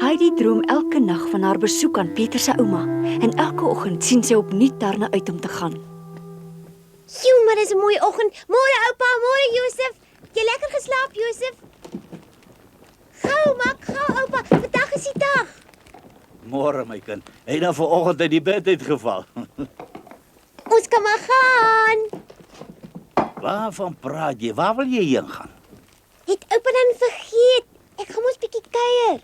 Heidi droom elke nag van haar besoek aan Pieter se ouma en elke oggend sien sy opnuut daarna uit om te gaan. Sjoe, maar dis 'n mooi oggend. Môre oupa, môre Josef. Jy lekker geslaap, Josef? Gou, maak gou oupa. Vandag is die dag. Môre my kind. Hy het nou vanoggend uit die bed uitgeval. Ons kan maar gaan. Waarvan praat jy? Waar wil jy heen gaan? Het oupa dan vergeet? Ek gaan mos bietjie kuier.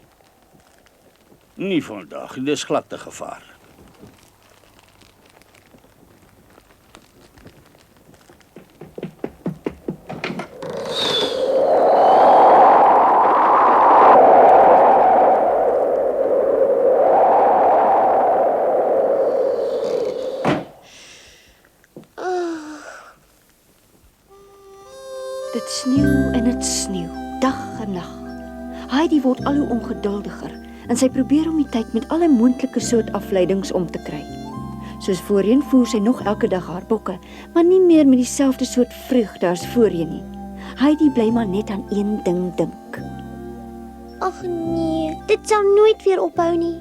Nie vandag, dis glad te gevaar. Dit sneeu en dit sneeu, dag en nag. Heidi word al hoe ongeduldiger en sy probeer om die tyd met alle moontlike soort afleidings om te kry. Soos voorheen voer sy nog elke dag haar bokke, maar nie meer met dieselfde soort vreugde as voorheen nie. Heidi bly maar net aan een ding dink. Ag nee, dit sal nooit weer ophou nie.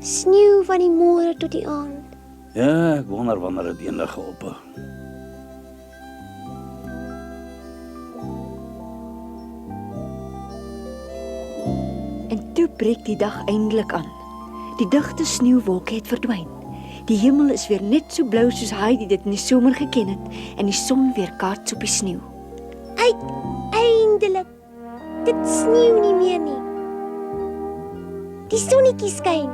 Sneeu van die môre tot die aand. Ja, ek wonder wanneer dit eendag ophou. En toe breek die dag eindelik aan. Die digte sneeuwwolke het verdwyn. Die hemel is weer net so blou soos Heidi dit in die somer geken het en die son weer kaats op die sneeu. Uiteindelik. Dit sneeu nie meer nie. Die sonnetjie skyn.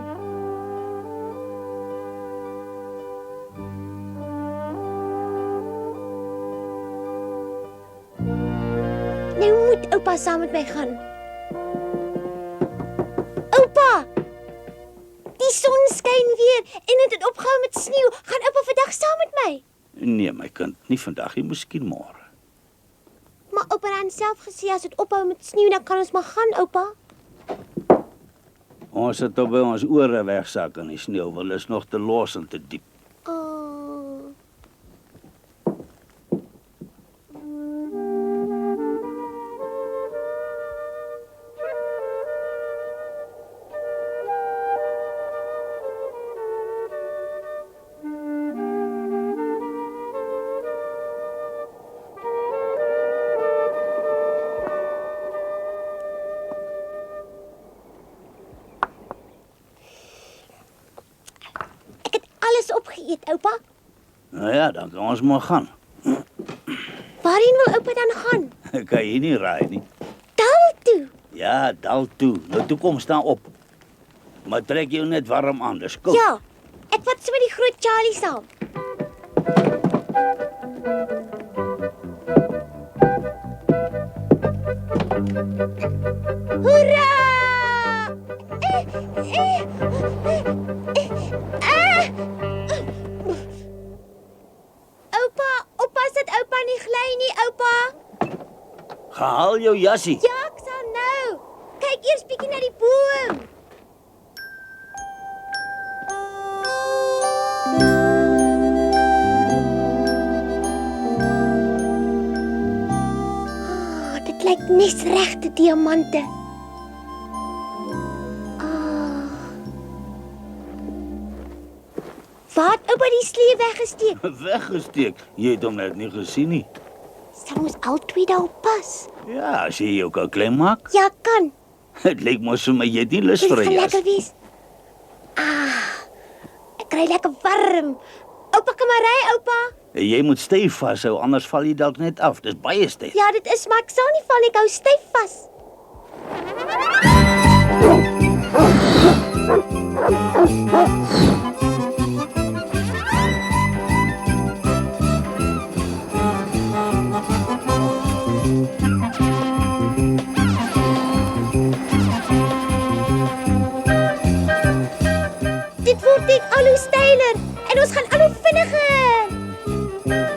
Nou moet oupa saam met my gaan. Oupa! Die son skyn weer en dit het opgehou met sneeu. Gaan oupa vandag saam met my? Nee, my kind, nie vandag nie, miskien môre. Maar oupa het self gesê as dit ophou met sneeu, dan kan ons maar gaan, oupa. Ons het op by ons ore wegsak in die sneeu, want dit is nog te los en te diep. Oh. Alles opgeëet, oupa. Nou ja, dan kan ons maar gaan. Waarheen wil oupa dan gaan? Kan jy nie raai nie. Dal toe. Ja, dal toe. Nou toe kom, staan op. Maar trek jou net warm aan, dis koud. Ja, ek vat sommer die groot Charlie saam. Hoera! Oupa, oppas dat oupa nie gly nie, oupa. Gehaal jou jassie. Ja, ek sal nou. Kyk eers bietjie na die boom. Dit lyk net regte diamante. Waar het oupa die slee weggesteek? Weggesteek. Jy het hom net nie gesien nie. Sal ons albei daarop pas? Ja, as jy jou kan klein maak. Ja, kan. Het lyk mos vir my jy het nie lus vir 'n Dit gaan jas. lekker wees. Ek kry lekker warm. Oupa, kom maar ry, oupa. Jy moet styf vashou, anders val jy dalk net af. Dis baie styf. Ja, dit is, maar ek sal nie val nie, ek hou styf vas. Dit word net al hoe steiler en ons gaan al hoe vinniger.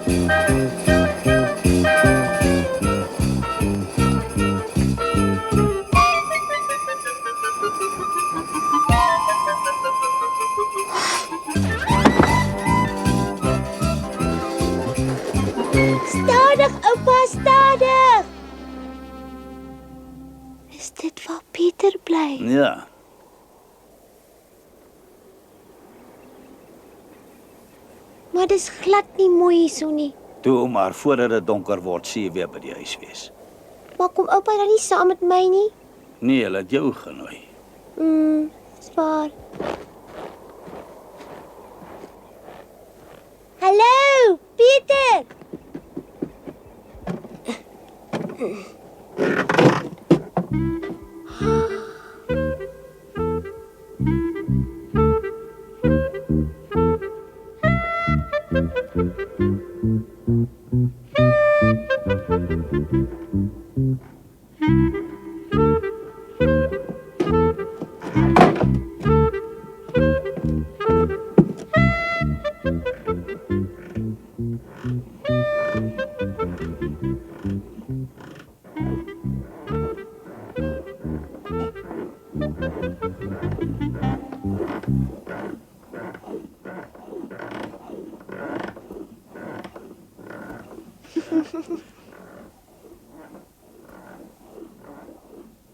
Stadig, oupa, stadig. Is dit waar Pieter bly? Ja. Maar dis glad nie mooi hierso nie. Toe maar voordat dit donker word, sien jy weer by die huis wees. Maar kom oupa dan nie saam met my nie? Nee, hulle het jou genooi. Dis waar. Hallo, Pieter.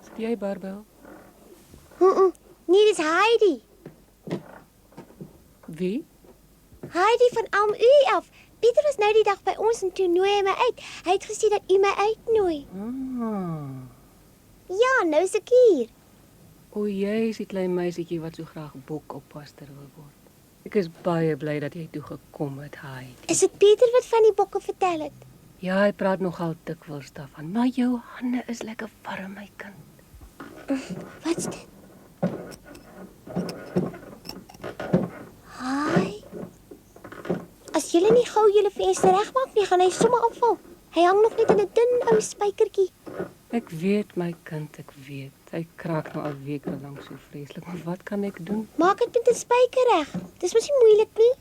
Is jy Barbel? Nee, dis Heidi. Wie? Heidi van Alm U af. Pieter was nou die dag by ons en toe nooi hy my uit. Hy het gesê dat u my uitnooi. Ja, nou is ek hier. O, jy is die klein meisietjie wat so graag bokoppaster wil word. Ek is baie bly dat jy toe gekom het, Heidi. Is dit Pieter wat van die bokke vertel het? Ja, hy praat nogal dikwels daarvan, maar jou hande is lekker warm, my kind. Wat's dit? Hi. As julle nie gou julle venster regmaak nie, gaan hy sommer afval. Hy hang nog net in 'n dun ou spykertjie. Ek weet, my kind, ek weet. Hy kraak nou al weke lank so vreeslik, maar wat kan ek doen? Maak dit met 'n spyker reg. Dis mos nie moeilik nie.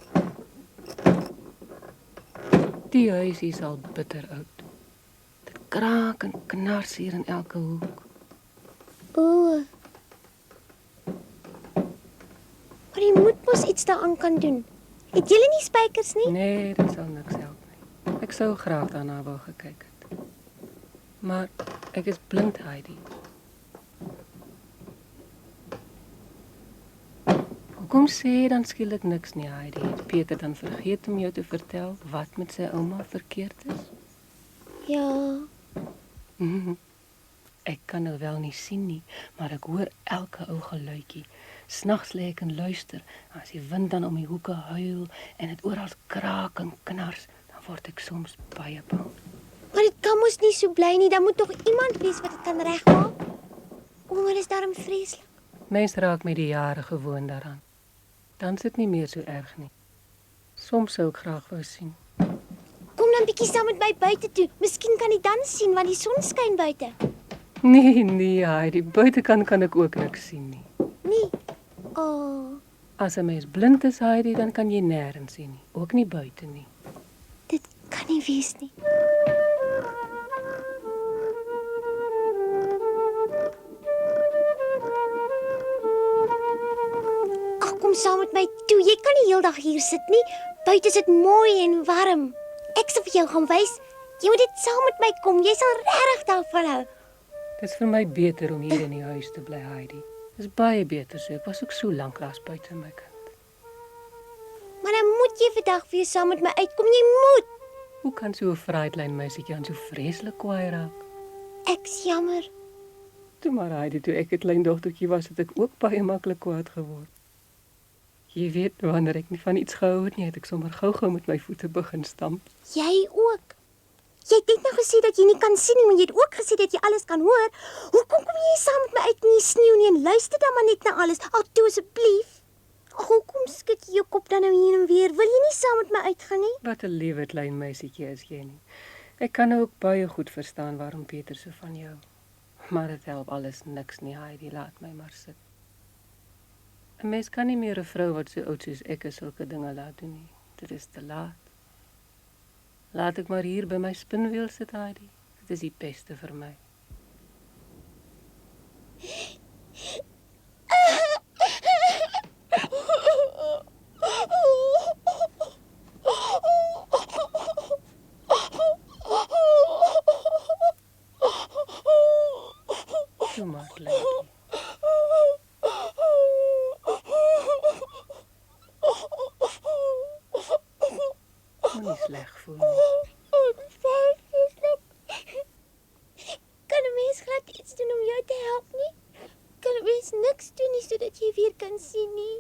Die huis is al bitter oud. Dit kraak en knars hier in elke hoek. O. Maar jy moet mos iets daaraan kan doen. Het julle nie spykers nie? Nee, dit sal niks help nie. Ek sou graag daarna wou gekyk het. Maar ek is blind, Heidi. Hoekom sê jy dan skielik niks nie, Heidi? Het Peter dan vergeet om jou te vertel wat met sy ouma verkeerd is? Ja. Ek kan nou wel nie sien nie, maar ek hoor elke ou geluidjie. Snags lê ek en luister, as die wind dan om die hoeke huil en dit oral kraak en knars, dan word ek soms baie bang. Maar dit kan mos nie so bly nie. Dan moet tog iemand wees wat dit kan regmaak. O, maar dis darm vreeslik. Mens raak met die jare gewoond daaraan. Dan is dit nie meer so erg nie. Soms sou ek graag wou sien. Kom dan bietjie saam met my buite toe. Miskien kan jy dan sien want die son skyn buite. Nee, Heidi, buitekant kan ek ook niks sien nie. Nee. O, As 'n mens blind is, Heidi, dan kan jy nêrens sien nie, ook nie buite nie. dit kan nie wees nie. Ag, kom saam met my toe. Jy kan nie heeldag hier sit nie. Buite is dit mooi en warm. Ek sal vir jou gaan wys. Jy moet net saam met my kom. Jy sal regtig daarvan hou. Dit is vir my beter om hier in die huis te bly, Heidi. Dit is baie beter so. Ek was ook so lanklaas buite, my kind. Maar dan moet jy vandag weer saam met my uitkom. Jy moet. Hoe kan so 'n fraai klein meisietjie aan so vreeslik kwaai raak? Ek's jammer. Toe maar, Heidi, toe ek 'n klein dogtertjie was, het ek ook baie maklik kwaad geword. Jy weet, wanneer ek nie van iets gehou het nie, het ek sommer gou-gou met my voete begin stamp. Jy ook. Jy het net nou gesê dat jy nie kan sien nie, maar jy het ook gesê dat jy alles kan hoor. Hoekom kom jy saam met my uit in die sneeu nie en luister dan maar net na alles? Ag, toe asseblief. Ag, hoekom skud jy jou kop dan nou hier en weer? Wil jy nie saam met my uitgaan nie? Wat 'n liewe klein meisietjie is jy nie. Ek kan nou ook baie goed verstaan waarom Peter so van jou. Maar dit help alles niks nie, Heidi, laat my maar sit. 'n Mens kan nie meer 'n vrou wat so oud soos ek is sulke dinge laat doen nie. Dit is te laat. Laat ek maar hier by my spinwiel sit, Heidi. Dit is die beste vir my. maar, kleintjie. Moenie sleg voel nie. Kan 'n mens glad iets doen om jou te help nie? Kan 'n mens niks doen nie sodat jy weer kan sien nie?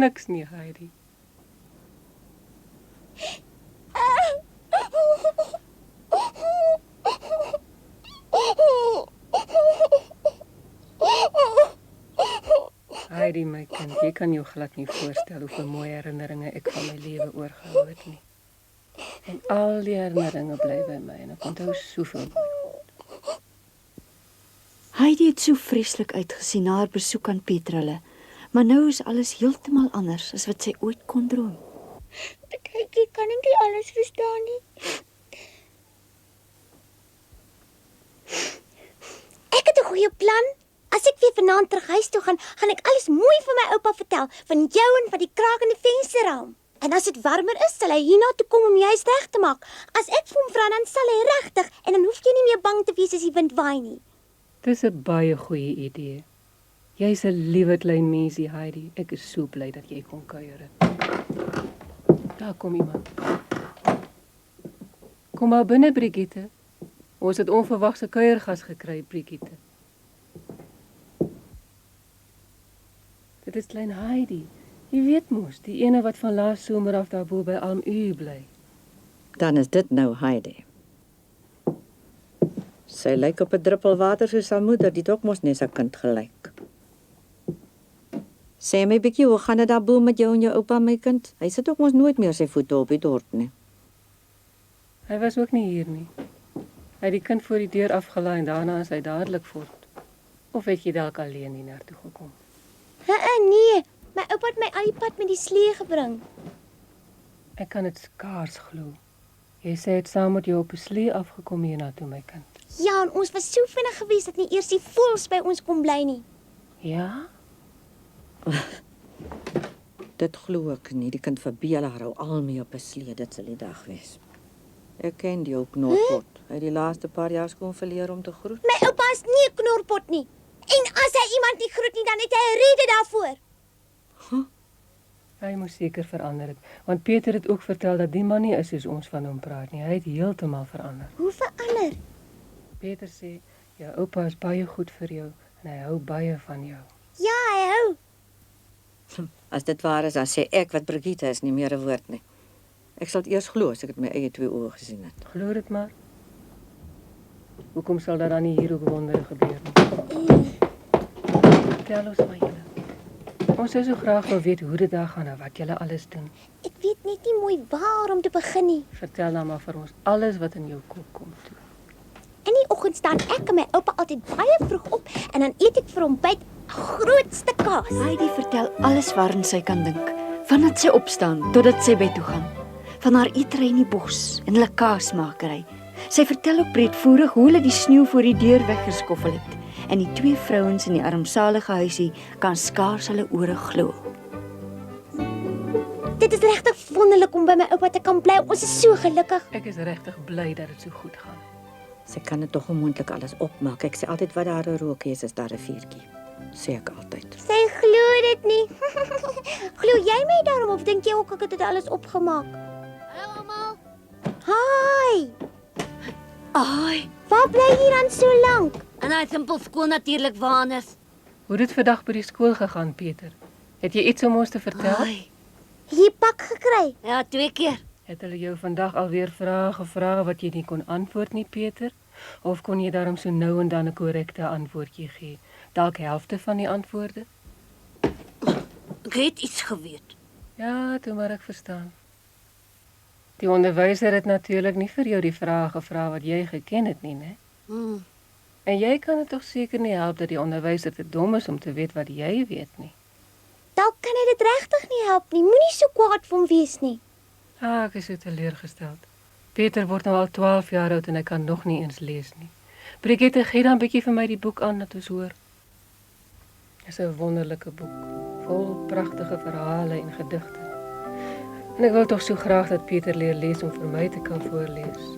Niks nie, Heidi. Heidi, my kind, jy kan jou glad nie voorstel hoeveel mooi herinneringe ek van my lewe oorgehou het nie. En al die herinneringe bly by my en ek onthou soveel. Heidi het so vreeslik uitgesien na haar besoek aan Pieter, maar nou is alles heeltemal anders as wat sy ooit kon droom. Ek kan nie alles verstaan nie. Ek het 'n goeie plan. As ek weer vanaand terug huis toe gaan ek alles mooi vir my oupa vertel van jou en van die kraak in die vensterraam. En as dit warmer is, sal hy hiernatoe kom om die huis reg te maak. As ek vir hom vra, dan sal hy regtig en dan hoef jy nie meer bang te wees as die wind waai nie. Dis 'n baie goeie idee. Jy's 'n liewe klein mensie, Heidi. Ek is so bly dat jy kon kuier het. Daar kom iemand. Kom maar binne, Brigitte. Ons het onverwagse kuiergas gekry, Brigitte. Dit is klein Heidi. Jy weet mos, die ene wat van laas somer af daarbo by Alm U bly. Dan is dit nou Heidi. Sy lyk op 'n druppel water soos haar moeder, die ook mos net 'n kind gelyk. Sê my bietjie, hoe gaan dit daarbo met jou en jou oupa, my kind? Hy sit ook mos nooit meer sy voete op die dorp nie. Hy was ook nie hier nie. Hy het die kind voor die deur afgelaai en daarna is hy dadelik voort. Of het jy dalk alleen hier naartoe gekom? Nee, my oupa het my al die pad met die slee gebring. Ek kan dit skaars glo. Jy sê het saam met jou op 'n slee afgekom hiernatoe, my kind. Ja, en ons was so vinnig geweest dat nie eers die voëls by ons kon bly nie. Ja? Dit glo ek nie, die kind verbeel haar hou al mee op 'n slee, dit sal die dag wees. Ek ken die ou knorpot. Hy het die laaste paar jaar skoon verleer om te groet. My oupa is nie 'n knorpot nie. En as hy iemand nie groet nie, dan het hy 'n rede daarvoor. Hy moes seker verander het, want Pieter het ook vertel dat die man nie is soos ons van hom praat nie. Hy het heeltemal verander. Hoe verander? Pieter sê, jou oupa is baie goed vir jou en hy hou baie van jou. Ja, hy hou. As dit waar is, dan sê ek wat Brigitte is nie meer 'n woord nie. Ek sal dit eers glo as ek dit met my eie 2 oë gesien het. Glo dit maar. Hoekom sal daar dan nie hier ook wondere gebeur nie? Vertel ons maar julle. Ons sou so graag wil weet hoe dit daar gaan en wat julle alles doen. Ek weet net nie mooi waar om te begin nie. Vertel dan maar vir ons alles wat in jou kop kom toe. In die oggend staan ek en my oupa altyd baie vroeg op en dan eet ek vir ontbyt 'n groot stuk kaas. Heidi vertel alles waarin sy kan dink, vandat sy opstaan totdat sy bed toe gaan. Van haar eetery in die bos en hulle kaasmakery. Sy vertel ook breedvoerig hoe hulle die sneeu voor die deur weggeskoffel het en die 2 vrouens in die armsalige huisie kan skaars hulle ore glo. Dit is regtig wonderlik om by my oupa te kan bly. Ons is so gelukkig. Ek is regtig bly dat dit so goed gaan. Sy kan dit tog onmoontlik alles opmaak. Ek sê altyd wat daar rook is daar 'n vuurtjie. Sê ek altyd. Sy glo dit nie. Glo jy my daarom of dink jy ook ek het dit alles opgemaak? Hallo almal. Hi. Ai, Waar bly jy dan so lank? en hy simpel skool natuurlik waanus. Hoe het dit vandag by die skool gegaan, Pieter? Het jy iets om ons te vertel? Ai, Jy pak gekry. ja, 2 keer. Het hulle jou vandag alweer vrae gevra wat jy nie kon antwoord nie, Pieter? Of kon jy daarom so nou en dan 'n korrekte antwoordjie gee? Dalk helfte van die antwoorde? Ek het iets geweet. Ja, toe maar ek verstaan. Die onderwyser het natuurlik nie vir jou die vrae gevra wat jy geken het nie, né? En jy kan dit tog seker nie help dat die onderwyser te dom is om te weet wat jy weet nie. Dalk kan hy dit regtig nie help nie. Moenie so kwaad vir hom wees nie. Ek is so teleurgesteld. Pieter word nou al 12 jaar oud en hy kan nog nie eens lees nie. Brigitte, gee dan 'n bietjie vir my die boek aan dat ons hoor. Dit is 'n wonderlike boek, vol pragtige verhale en gedigte. En ek wil tog so graag dat Pieter leer lees om vir my te kan voorlees.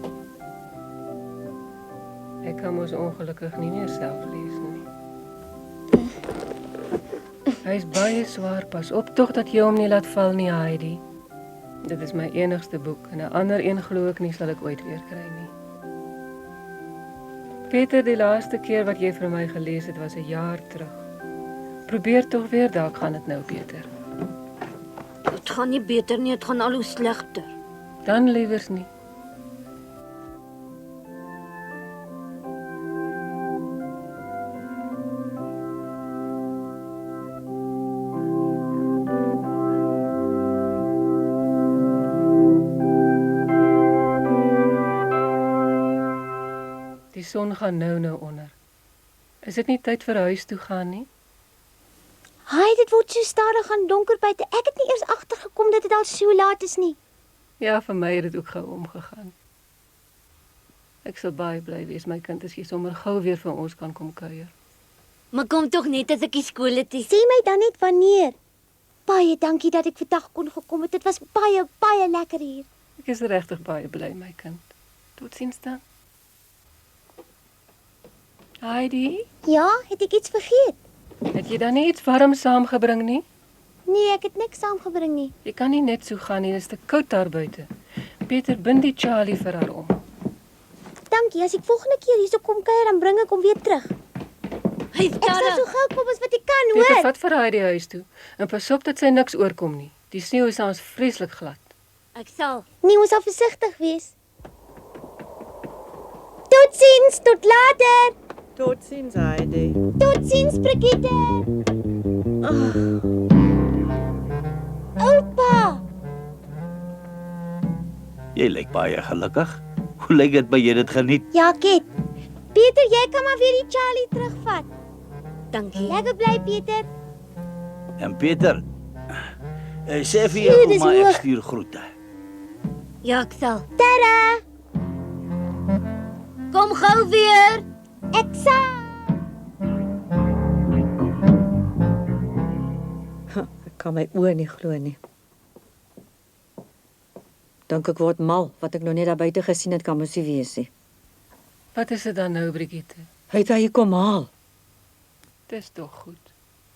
Ek kan mos ongelukkig nie meer self lees nie. Hy is baie swaar, pas op tog dat jy hom nie laat val nie, Heidi. Dit is my enigste boek en 'n ander een glo ek nie sal ek ooit weer kry nie. Peter, die laaste keer wat jy vir my gelees het was 'n jaar terug. Probeer tog weer, dalk gaan dit nou beter. Dit gaan nie beter nie, dit gaan al hoe slegter. Dan liewers nie. Die son gaan nou onder. Is dit nie tyd vir huis toe gaan nie? Haai, dit word so stadig aan donker buite. Ek het nie eers agtergekom dat dit al so laat is nie. Ja, vir my het dit ook gou omgegaan. Ek sal baie bly wees my kind as jy sommer gou weer vir ons kan kom kuier. Maar kom tog net as ek die skool het. Sê my dan net wanneer. Baie dankie dat ek vandag kon gekom het. Dit was baie, baie lekker hier. Ek is regtig baie bly my kind. Totsiens dan. Heidi, Ja, het ek iets vergeet? het jy dan nie iets warm saamgebring nie? Nee, ek het niks saamgebring nie. Jy kan nie net so gaan nie, dit is te koud daar buite. Peter, bind die Charlie vir haar om. Dankie, as ek volgende keer hierso kom kuier, dan bring ek hom weer terug. Hy Ek sal staan. so gou kom as wat ek kan, Peter, hoor. vat vir Heidi huis toe en pas op dat sy niks oorkom nie. Die sneeu is ons vreeslik glad. Ek sal. Nee, ons sal versigtig wees. Totsiens, tot later. Totsiens, Heidi. Totsiens, Brigitte. Oupa. Jy lyk baie gelukkig. Hoe lyk dit by jy dit geniet? Ja, Ket. Peter, jy kan maar weer die Charlie terugvat. Dankie. Lekker bly, Peter. En Peter, sê vir Sjoe, jou dis ouma ek hoog. stuur groete. Ja, ek sal. Tada. Kom gou weer. Ek sal. Ek kan my oë nie glo nie. Dink ek word mal, wat ek nou net daar buite gesien het kan mos nie wees nie. Wat is dit dan nou, Brigitte? Hy het hier kom haal. Dis tog goed.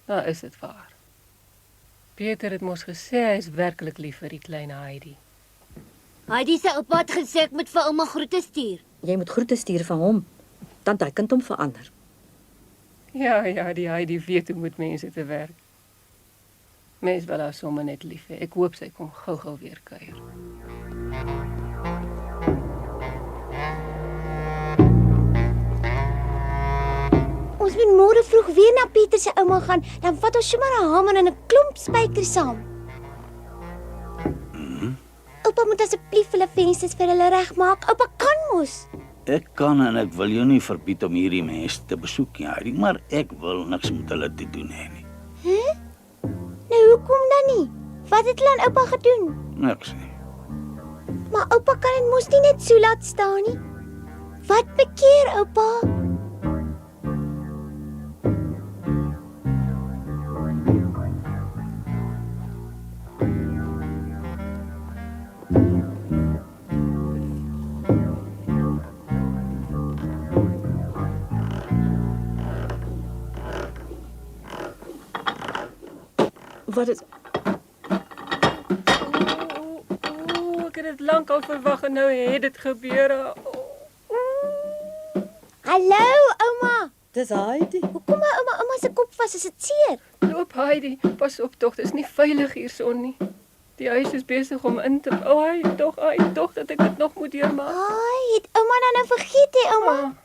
Nou is dit waar. Peter het mos gesê hy is werklik lief vir die klein Heidi. Heidi se oupa het gesê ek moet vir ouma groete stuur. Jy moet groete stuur van hom. Dan hy kan hom verander. Ja, die Heidi weet hoe met mense te werk. Mens wil haar sommer net lief hê. Ek hoop sy kom gou-gou weer kuier. Ons moet môre vroeg weer na Pieter se ouma gaan, dan vat ons sommer 'n hamer en 'n klomp spykers saam. Oupa moet asseblief hulle vensters vir hulle regmaak. Oupa kan mos. Ek kan en ek wil jou nie verbied om hierdie mense te besoek nie, Heidi, maar ek wil niks met hulle te doen hê nie. Nou hoekom dan nie? Wat het hulle aan oupa gedoen? Niks nie. Maar oupa kan dit mos nie net so laat staan nie. Wat bekeer oupa? Wat is Ek het dit lank al verwag en nou het dit gebeur. Hallo ouma. dis Heidi? Hoekom hou ouma se kop vas? Is dit seer? Loop Heidi, pas op tog, dit is nie veilig hierson nie. Die huis is besig om in te... Ai, tog dat ek dit nog moet deurmaak. Ai, het ouma dan nou vergeet hè ouma? Ah,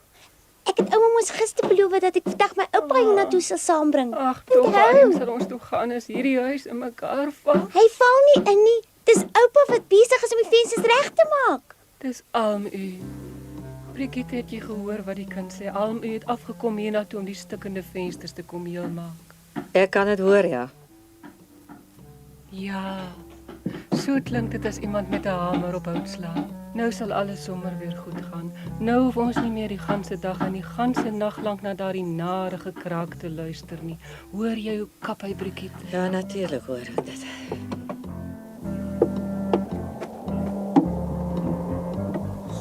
Ek het ouma mos gister beloof dat ek vandag my oupa hiernatoe sal saambring. Ag, tog, Onthou. waarheen sal ons toe gaan as hierdie huis in mekaar val? Hy val nie in nie. Dis oupa wat besig is om die vensters reg te maak. Dis alm u. Brigitte, het jy gehoor wat die kind sê? Alm u het afgekom hiernatoe om die stukkende vensters te kom heel maak. Ek kan dit hoor, ja. Ja, so klink dit as iemand met 'n hamer op hout slaan. Nou sal alles sommer weer goed gaan. Nou hoef ons nie meer die ganse dag en die ganse nag lank na daardie nare gekraak te luister nie. Hoor jy hoe kap hy, Brigitte? Ja, natuurlik hoor ek dit.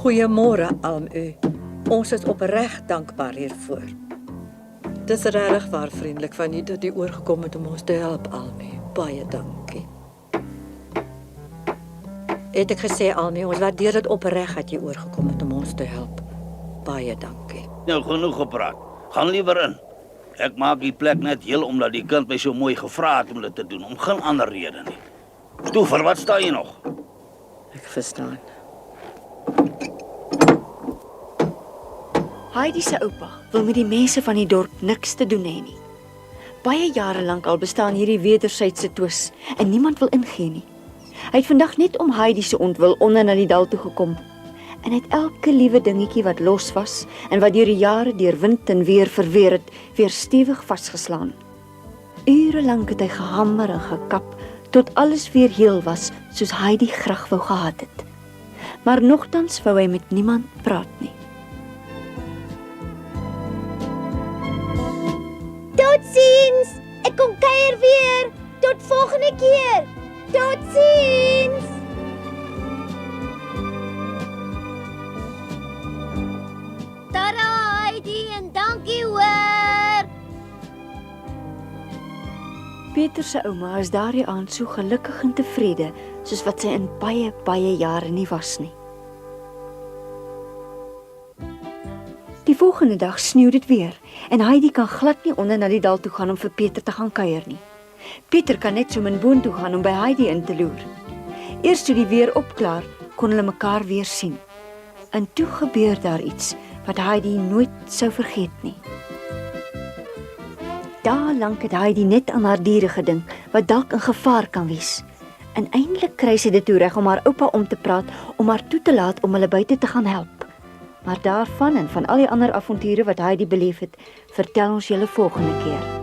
Goeiemôre, alm u. Ons is opreg dankbaar hiervoor. Dis regtig waar vriendelik van u dat u oorgekom het om ons te help, Almie. Baie dankie. Het ek gesê, Almie, ons waardeer dit opreg dat jy oorgekom het om ons te help. Baie dankie. Nou genoeg gepraat. Gaan liewer in. Ek maak die plek net heel omdat die kind my so mooi gevra het om dit te doen, om geen ander rede nie. Toe, vir wat sta jy nog? Ek verstaan. Heidi se oupa wil met die mense van die dorp niks te doen hê nie. Baie jare lank al bestaan hierdie wederwysige twis en niemand wil ingee nie. Hy het vandag net om Heidi se ontwil onder na die dal toe gekom en het elke liewe dingetjie wat los was en wat deur die jare deur wind en weer verweer het, weer stewig vasgeslaan. Ure lank het hy gehamer en gekap tot alles weer heel was soos Heidi graag wou gehad het. Maar nogtans wou hy met niemand praat nie. Totsiens! Ek kom kuier weer. Tot volgende keer. Totsiens! Tada Heidi en dankie hoor. Pieter se ouma is daardie aand so gelukkig en tevrede soos wat sy in baie jare nie was nie. Die volgende dag sneeu dit weer en Heidi kan glad nie onder na die dal toe gaan om vir Pieter te gaan kuier nie. Pieter kan net so min boontoe gaan om by Heidi in te loer. Eers toe die weer opklaar, kon hulle mekaar weer sien. En toe gebeur daar iets wat Heidi nooit sou vergeet nie. Daar lank het Heidi net aan haar diere gedink wat dalk in gevaar kan wees. En eintlik kry sy dit toe reg om haar oupa om te praat om haar toe te laat om hulle buite te gaan help. Maar daarvan en van al die ander avonture wat Heidi beleef het, vertel ons julle volgende keer.